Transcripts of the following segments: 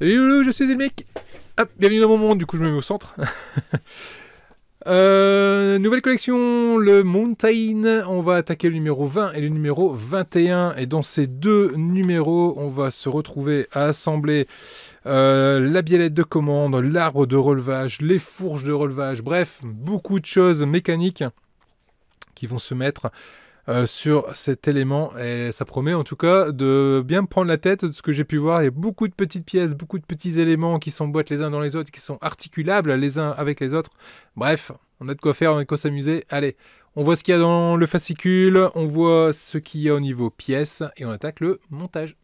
Salut Loulou, je suis Elmic. Hop, bienvenue dans mon monde, du coup je me mets au centre. Nouvelle collection, le Mountain. On va attaquer le numéro 20 et le numéro 21. Et dans ces deux numéros, on va se retrouver à assembler la biellette de commande, l'arbre de relevage, les fourches de relevage. Bref, beaucoup de choses mécaniques qui vont se mettre sur cet élément, et ça promet en tout cas de bien me prendre la tête. De ce que j'ai pu voir, il y a beaucoup de petites pièces, beaucoup de petits éléments qui s'emboîtent les uns dans les autres, qui sont articulables les uns avec les autres. Bref, on a de quoi faire, on a de quoi s'amuser. Allez, on voit ce qu'il y a dans le fascicule, on voit ce qu'il y a au niveau pièces, et on attaque le montage.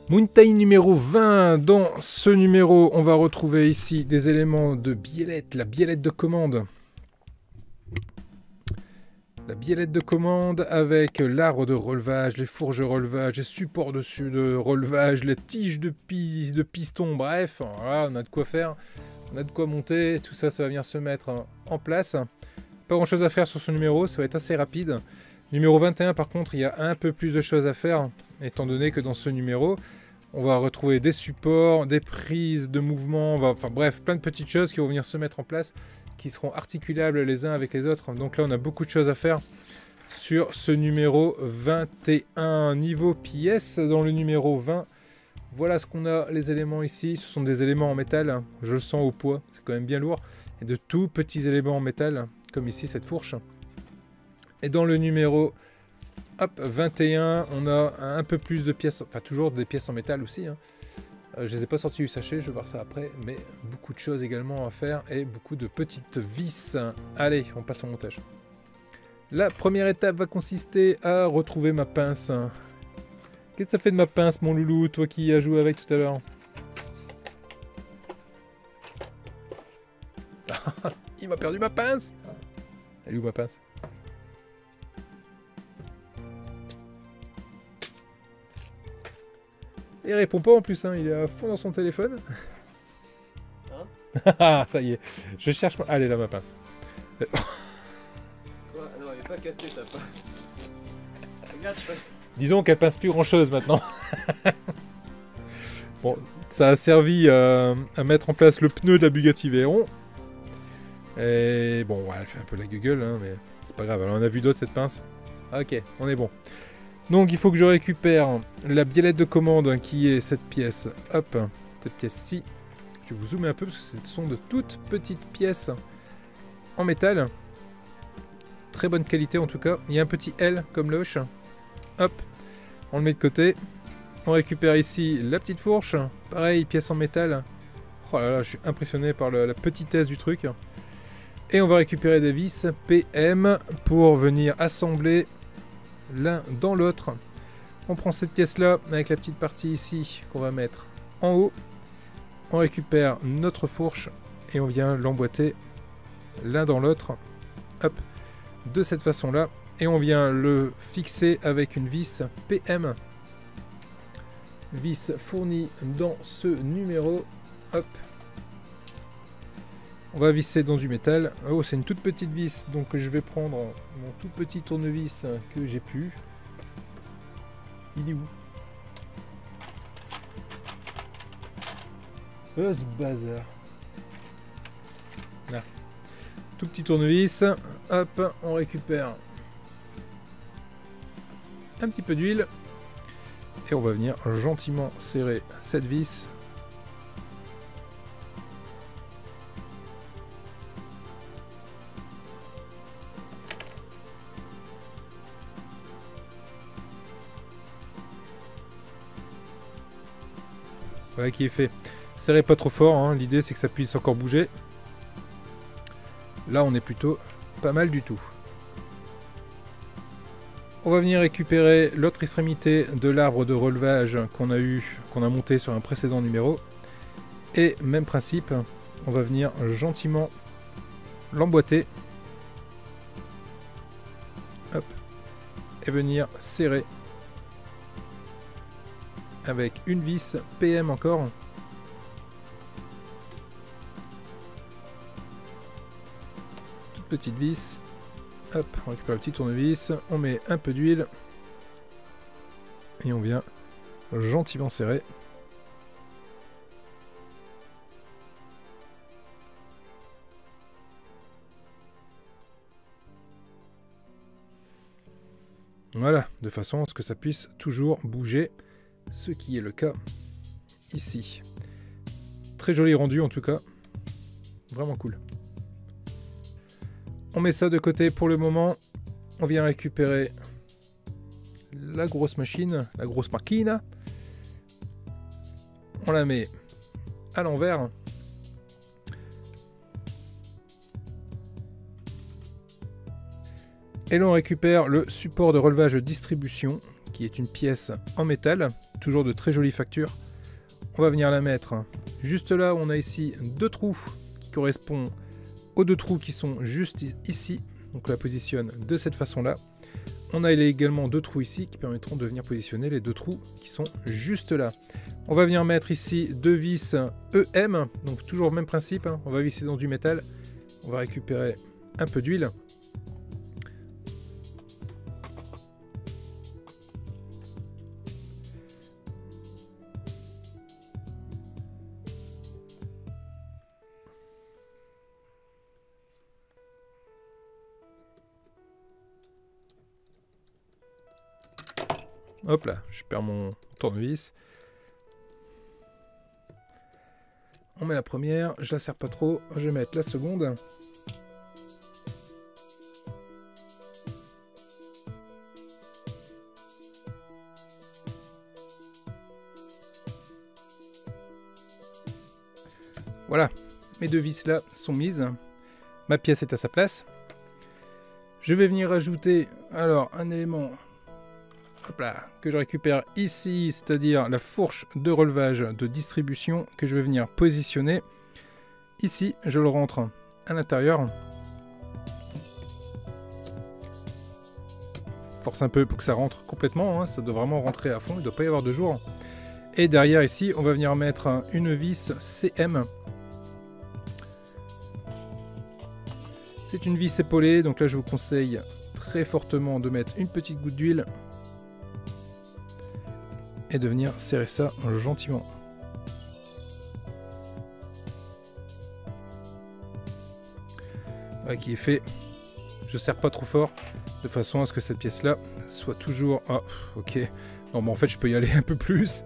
Mountain numéro 20, dans ce numéro, on va retrouver ici des éléments de biellette, la biellette de commande. La biellette de commande avec l'arbre de relevage, les fourches de relevage, les supports dessus de relevage, les tiges de piston, bref, voilà, on a de quoi faire, on a de quoi monter, tout ça, ça va venir se mettre en place. Pas grand chose à faire sur ce numéro, ça va être assez rapide. Numéro 21 par contre, il y a un peu plus de choses à faire, étant donné que dans ce numéro, on va retrouver des supports, des prises de mouvement, enfin bref, plein de petites choses qui vont venir se mettre en place, qui seront articulables les uns avec les autres. Donc là, on a beaucoup de choses à faire sur ce numéro 21. Niveau pièces, dans le numéro 20, voilà ce qu'on a, les éléments ici. Ce sont des éléments en métal, je le sens au poids, c'est quand même bien lourd. Et de tout petits éléments en métal, comme ici cette fourche. Et dans le numéro 21, on a un peu plus de pièces, enfin toujours des pièces en métal aussi. Je les ai pas sortis du sachet, je vais voir ça après, mais beaucoup de choses également à faire et beaucoup de petites vis. Allez, on passe au montage. La première étape va consister à retrouver ma pince. Qu'est-ce que ça fait de ma pince, mon loulou, toi qui as joué avec tout à l'heure? Il m'a perdu ma pince. Elle est où ma pince? Il répond pas en plus, hein. Il est à fond dans son téléphone. Hein? Ça y est, je cherche... Allez, là, ma pince. Quoi? Non, elle est pas cassée ta pince. Regarde, Disons qu'elle pince plus grand-chose maintenant. Bon, ça a servi à mettre en place le pneu de la Bugatti Veyron. Et bon, ouais, elle fait un peu la gueule, hein, mais c'est pas grave. Alors, on a vu d'autres, cette pince. Ok, on est bon. Donc il faut que je récupère la biellette de commande qui est cette pièce. Hop, cette pièce-ci. Je vais vous zoomer un peu parce que ce sont de toutes petites pièces en métal. Très bonne qualité en tout cas. Il y a un petit L comme loche. Hop, on le met de côté. On récupère ici la petite fourche. Pareil, pièce en métal. Oh là là, je suis impressionné par la petitesse du truc. Et on va récupérer des vis PM pour venir assembler l'un dans l'autre. On prend cette pièce là avec la petite partie ici qu'on va mettre en haut. On récupère notre fourche et on vient l'emboîter l'un dans l'autre. Hop, de cette façon là. Et on vient le fixer avec une vis PM. Vis fournie dans ce numéro. Hop. On va visser dans du métal. Oh, c'est une toute petite vis, donc je vais prendre mon tout petit tournevis que j'ai pu. Il est où? Oh, ce bazar. Là. Tout petit tournevis. Hop, on récupère un petit peu d'huile. Et on va venir gentiment serrer cette vis. Voilà qui est fait. Serrez pas trop fort, hein. L'idée c'est que ça puisse encore bouger. Là on est plutôt pas mal du tout. On va venir récupérer l'autre extrémité de l'arbre de relevage qu'on a monté sur un précédent numéro. Et même principe, on va venir gentiment l'emboîter. Hop. Et venir serrer avec une vis PM encore. petite vis. Hop, on récupère le petit tournevis. On met un peu d'huile. Et on vient gentiment serrer. Voilà, de façon à ce que ça puisse toujours bouger, ce qui est le cas ici. Très joli rendu en tout cas, vraiment cool. On met ça de côté pour le moment, on vient récupérer la grosse machine, la grosse machine. On la met à l'envers. Et là on récupère le support de relevage distribution, qui est une pièce en métal, toujours de très jolie facture. On va venir la mettre juste là où on a ici deux trous qui correspondent aux deux trous qui sont juste ici. Donc on la positionne de cette façon-là. On a également deux trous ici qui permettront de venir positionner les deux trous qui sont juste là. On va venir mettre ici deux vis EM, donc toujours le même principe, hein. On va visser dans du métal. On va récupérer un peu d'huile. Hop là, je perds mon tournevis. On met la première, je la serre pas trop, je vais mettre la seconde. Voilà, mes deux vis là sont mises. Ma pièce est à sa place. Je vais venir ajouter alors un élément. Hop là, que je récupère ici, c'est-à-dire la fourche de relevage de distribution que je vais venir positionner. Ici, je le rentre à l'intérieur. Force un peu pour que ça rentre complètement, hein, ça doit vraiment rentrer à fond, il ne doit pas y avoir de jour. Et derrière ici, on va venir mettre une vis CM. C'est une vis épaulée, donc là je vous conseille très fortement de mettre une petite goutte d'huile. Et de venir serrer ça gentiment. Voilà qui est fait. Je serre pas trop fort de façon à ce que cette pièce là soit toujours... Ah ok. Non mais en fait je peux y aller un peu plus.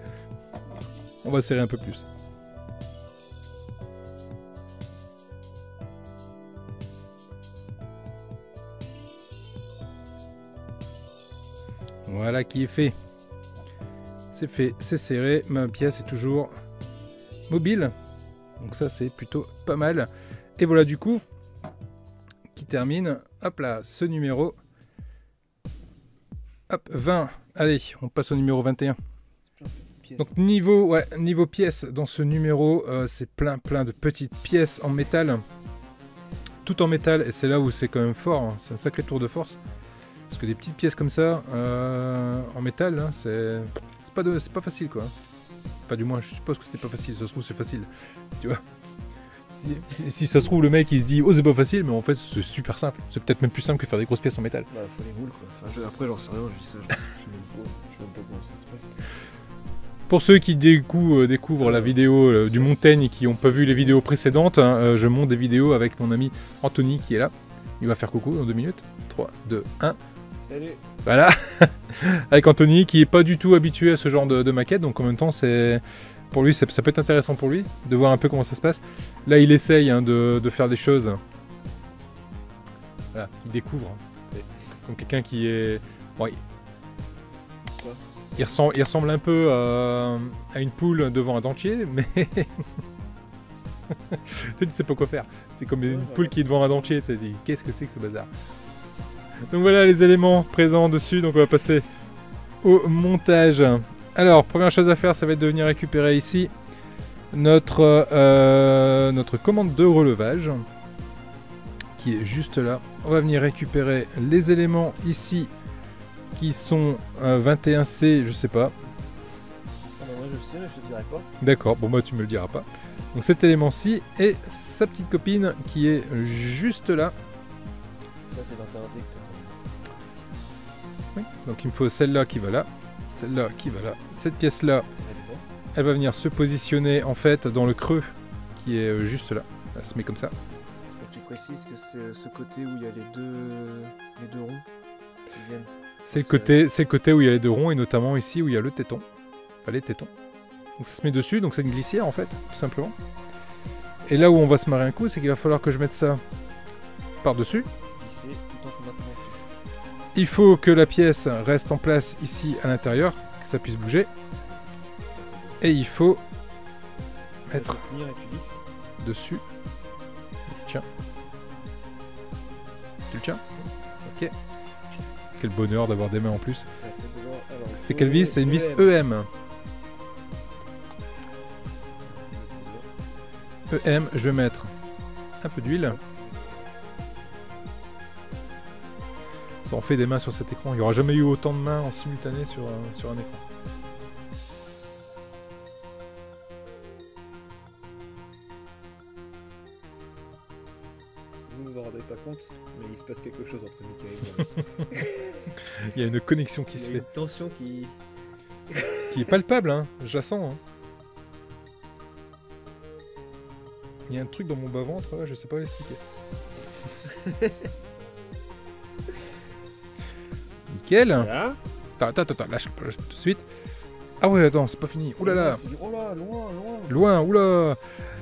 On va serrer un peu plus. Voilà qui est fait. C'est fait, c'est serré, ma pièce est toujours mobile. Donc ça c'est plutôt pas mal. Et voilà du coup, qui termine, hop là, ce numéro. Hop, 20. Allez, on passe au numéro 21. Donc niveau pièces, dans ce numéro, c'est plein de petites pièces en métal. Tout en métal, et c'est là où c'est quand même fort, hein. C'est un sacré tour de force. Parce que des petites pièces comme ça, en métal, hein, c'est pas facile quoi. Pas du moins, je suppose que c'est pas facile, ça se trouve c'est facile. Tu vois, si ça se trouve le mec il se dit oh c'est pas facile, mais en fait c'est super simple. C'est peut-être même plus simple que faire des grosses pièces en métal. Bah faut les moules quoi. Enfin, après j'en sais rien, je dis ça, je sais même pas comment ça se passe. Pour ceux qui découvrent la vidéo du Montaigne et qui n'ont pas vu les vidéos précédentes, hein, je monte des vidéos avec mon ami Anthony qui est là. Il va faire coucou dans 2 minutes. 3, 2, 1. Salut. Voilà. Avec Anthony qui est pas du tout habitué à ce genre de maquette, donc en même temps c'est pour lui ça peut être intéressant pour lui de voir un peu comment ça se passe. Là il essaye hein, de faire des choses. Voilà, il découvre. Hein. Comme quelqu'un qui est. Bon, il ressemble un peu à une poule devant un dentier, mais tu sais pas quoi faire. C'est comme une poule qui est devant un dentier, tu sais, qu'est-ce que c'est que ce bazar? Donc voilà les éléments présents dessus, donc on va passer au montage. Alors, première chose à faire, ça va être de venir récupérer ici notre commande de relevage qui est juste là. On va venir récupérer les éléments ici qui sont 21C, je sais pas. Ah bah moi je le sais, mais je te dirai pas. D'accord, bon moi tu me le diras pas. Donc cet élément-ci et sa petite copine qui est juste là. Ça, c'est l'interdit que Oui. Donc il me faut celle-là qui va là, celle-là qui va là. Cette pièce-là, elle va venir se positionner en fait dans le creux qui est juste là. Elle se met comme ça. Faut que tu précises que c'est ce côté où il y a les deux ronds qui viennent. C'est le côté où il y a les deux ronds et notamment ici où il y a le téton. Enfin les tétons. Donc ça se met dessus, donc c'est une glissière en fait, tout simplement. Et là où on va se marrer un coup, c'est qu'il va falloir que je mette ça par-dessus. Glisser tout en maintenant. Il faut que la pièce reste en place ici à l'intérieur, que ça puisse bouger. Et il faut mettre Tenir et tu glisses. dessus. Tiens. Tu le tiens? Ok. Quel bonheur d'avoir des mains en plus. C'est quelle vis? C'est une vis EM. EM, je vais mettre un peu d'huile. Ça en fait des mains sur cet écran. Il n'y aura jamais eu autant de mains en simultané sur un écran. Vous ne vous en rendez pas compte, mais il se passe quelque chose entre Mickaël et moi. Il y a une connexion qui Il se y a fait. une tension qui... Qui est palpable, hein. Je la sens. Hein. Il y a un truc dans mon bas-ventre, là, je sais pas l'expliquer. Nickel. Voilà. Attends, lâche tout de suite. Ah ouais, attends, c'est pas fini. Ouh là là. Oh là, loin. Loin, oula.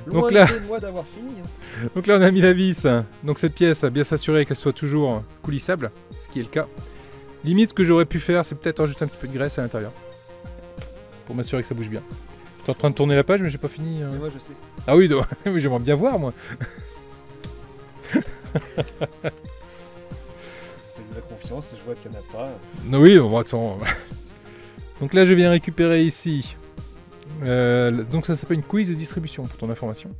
Donc Loin là, de moi d'avoir fini. Hein. donc là, on a mis la vis. Donc cette pièce, bien s'assurer qu'elle soit toujours coulissable, ce qui est le cas. Limite, ce que j'aurais pu faire, c'est peut-être rajouter un petit peu de graisse à l'intérieur. Pour m'assurer que ça bouge bien. J'étais en train de tourner la page, mais j'ai pas fini. Mais moi je sais. Ah oui, oui, j'aimerais bien voir, moi. Si tu fais de la confiance, je vois qu'il n'y en a pas. Non, oui, bon, attends. Donc là, je viens récupérer ici. Donc ça s'appelle une coulisse de distribution, pour ton information.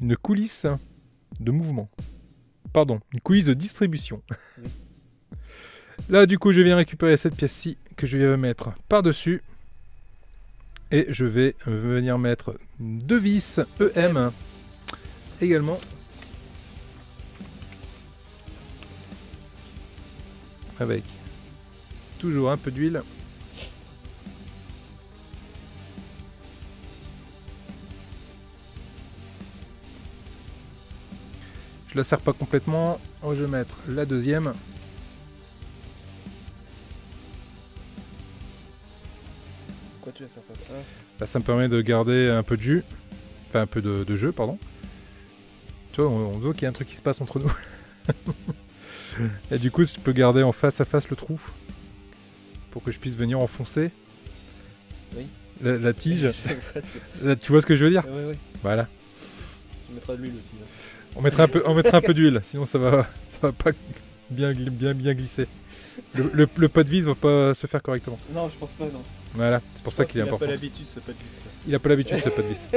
Une coulisse de mouvement. Pardon, une coulisse de distribution. Oui. Là, du coup, je viens récupérer cette pièce-ci que je viens mettre par-dessus. Et je vais venir mettre deux vis EM également. Avec toujours un peu d'huile. Je la serre pas complètement. Je vais mettre la deuxième. Pourquoi tu la sers pas? Là, ça me permet de garder un peu de jus. Enfin, un peu de jeu, pardon. Tu vois, on voit qu'il y a un truc qui se passe entre nous. Et du coup, je peux garder en face à face le trou. Pour que je puisse venir enfoncer. Oui. La tige. Parce que... Là, tu vois ce que je veux dire? Oui. Voilà. Tu mettras de l'huile aussi. Hein. On mettra un peu d'huile, sinon ça va pas bien glisser. Le pot de vis va pas se faire correctement. Non, je pense pas, non. Voilà, c'est pour ça qu'il est important. Il a pas l'habitude, ce pot de vis là. Il a pas l'habitude, ce pot de vis.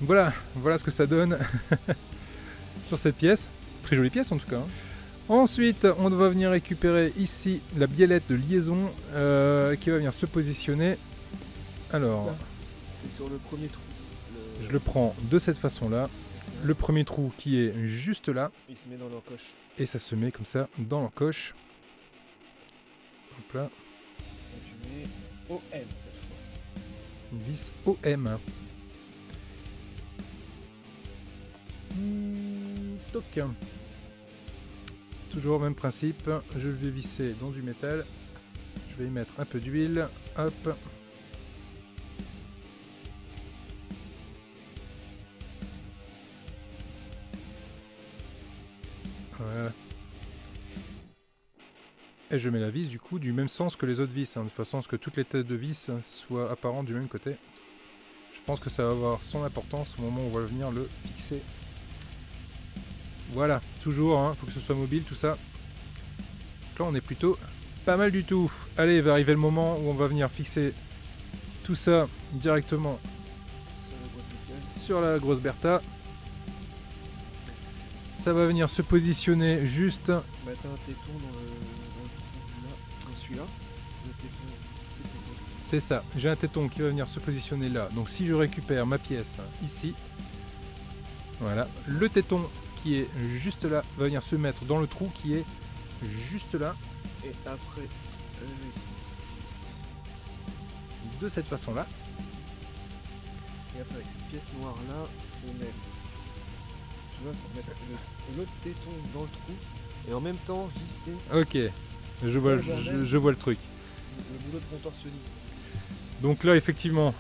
Voilà ce que ça donne sur cette pièce. Très jolie pièce en tout cas. Hein. Ensuite, on va venir récupérer ici la biellette de liaison qui va venir se positionner. Alors, c'est sur le premier trou. Je le prends de cette façon-là. Le premier trou qui est juste là. Il se met dans l'encoche. Et ça se met comme ça dans l'encoche. Hop là. Et tu mets OM cette fois. Une vis OM. Toc. Toujours même principe. Je vais visser dans du métal. Je vais y mettre un peu d'huile. Hop. Voilà. Et je mets la vis du coup du même sens que les autres vis, hein, de façon à ce que toutes les têtes de vis soient apparentes du même côté. Je pense que ça va avoir son importance au moment où on va venir le fixer. Voilà, toujours, hein, faut que ce soit mobile tout ça. Donc là on est plutôt pas mal du tout. Allez, il va arriver le moment où on va venir fixer tout ça directement sur la grosse Bertha. Ça va venir se positionner juste. Bah t'as un téton dans celui-là. Le téton. C'est ça, j'ai un téton qui va venir se positionner là. Donc si je récupère ma pièce ici, voilà, le téton qui est juste là va venir se mettre dans le trou qui est juste là. Et après, De cette façon-là. et après avec cette pièce noire là, faut mettre, tu vois, faut mettre l'autre téton dans le trou et en même temps visser Ok, je vois le truc. le boulot de contorsionniste. Donc là effectivement,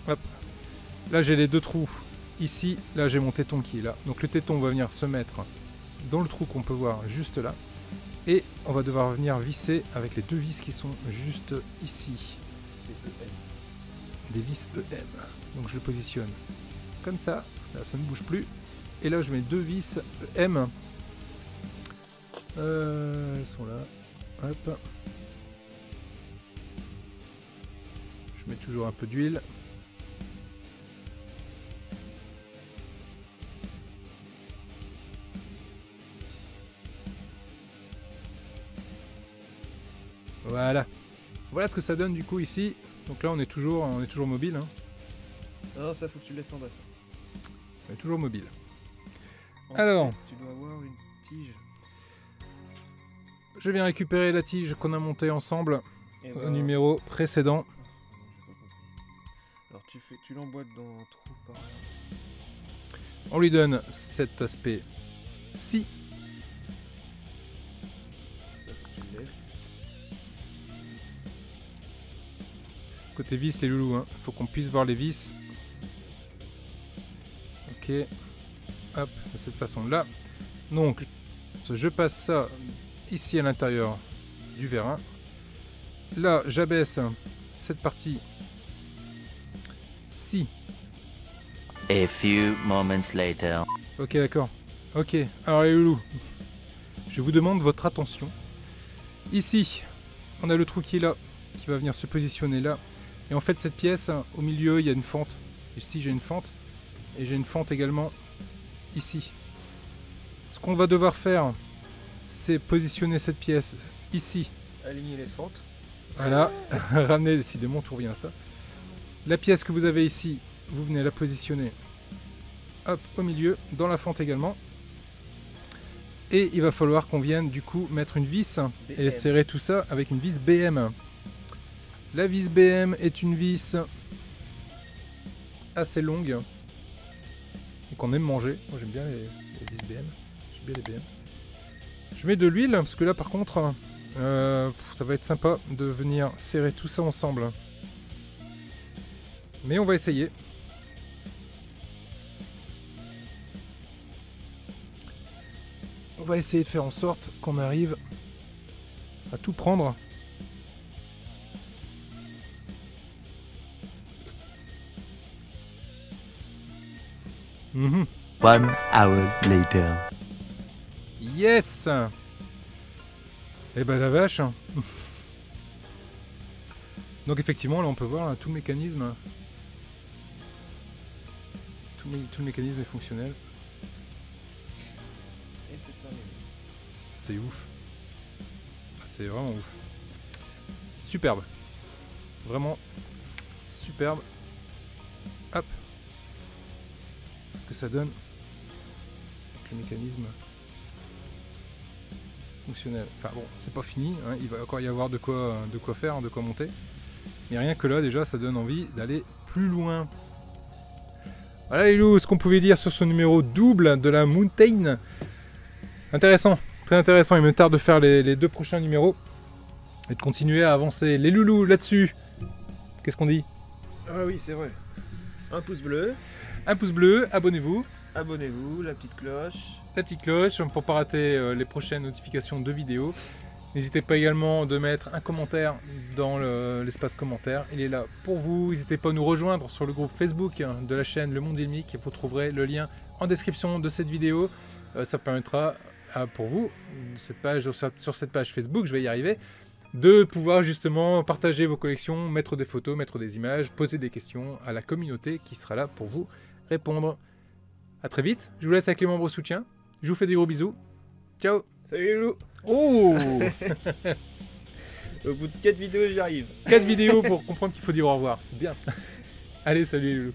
hop, là j'ai les deux trous. Ici, là j'ai mon téton qui est là. Donc le téton va venir se mettre dans le trou qu'on peut voir juste là. Et on va devoir venir visser avec les deux vis qui sont juste ici. C'est EM. Des vis EM. Donc je le positionne comme ça. Là ça ne bouge plus. Et là je mets deux vis EM. Elles sont là. Hop. Je mets toujours un peu d'huile. Voilà. Voilà ce que ça donne du coup ici. Donc là on est toujours mobile. Hein. Non, ça faut que tu le laisses en bas. Ça. On est toujours mobile. En Alors. fait, tu dois avoir une tige. Je viens récupérer la tige qu'on a montée ensemble Et au numéro précédent. Alors tu l'emboîtes dans un trou par là. On lui donne cet aspect-ci. Ça faut que tu le lèves. Côté vis les loulous, hein. Faut qu'on puisse voir les vis. Ok. Hop, de cette façon-là. Donc, je passe ça ici à l'intérieur du vérin. Là, j'abaisse cette partie-ci. A few moments later. Ok, d'accord. Ok, alors les loulous, je vous demande votre attention. Ici, on a le trou qui est là, qui va venir se positionner là. Et en fait, cette pièce, au milieu, il y a une fente. Ici, j'ai une fente. Et j'ai une fente également ici. Ce qu'on va devoir faire, c'est positionner cette pièce ici. Aligner les fentes. Voilà, ramener, décidément, tout revient à ça. La pièce que vous avez ici, vous venez la positionner hop, au milieu, dans la fente également. Et il va falloir qu'on vienne du coup mettre une vis et serrer tout ça avec une vis BM. La vis BM est une vis assez longue et qu'on aime manger. Moi j'aime bien les vis BM. J'aime bien les BM. Je mets de l'huile parce que là par contre ça va être sympa de venir serrer tout ça ensemble. Mais on va essayer. On va essayer de faire en sorte qu'on arrive à tout prendre. Mmh. 1 hour later. Yes. Eh ben la vache. Donc effectivement là on peut voir là, tout le mécanisme. Tout le mécanisme est fonctionnel. Et c'est terminé. C'est ouf. C'est vraiment ouf. C'est superbe. Vraiment superbe. Hop. Ce que ça donne. Donc, le mécanisme fonctionnel. Enfin bon, c'est pas fini. Hein. Il va encore y avoir de quoi faire, de quoi monter. Mais rien que là, déjà, ça donne envie d'aller plus loin. Voilà les loups, ce qu'on pouvait dire sur ce numéro double de la Mountain. Intéressant, très intéressant. Il me tarde de faire les deux prochains numéros et de continuer à avancer. Les loulous là-dessus, qu'est-ce qu'on dit? Ah oui, c'est vrai. Un pouce bleu. Un pouce bleu, abonnez-vous. Abonnez-vous, la petite cloche. La petite cloche pour ne pas rater les prochaines notifications de vidéos. N'hésitez pas également de mettre un commentaire dans l'espace commentaire. Il est là pour vous. N'hésitez pas à nous rejoindre sur le groupe Facebook de la chaîne Le Monde Ilmique. Vous trouverez le lien en description de cette vidéo. Ça permettra pour vous, sur cette page Facebook, je vais y arriver, de pouvoir justement partager vos collections, mettre des photos, mettre des images, poser des questions à la communauté qui sera là pour vous répondre. A très vite. Je vous laisse avec les membres soutien. Je vous fais des gros bisous. Ciao. Salut les loulous. Oh. Au bout de 4 vidéos, j'y arrive. 4 vidéos pour comprendre qu'il faut dire au revoir. C'est bien. Allez, salut les loulous.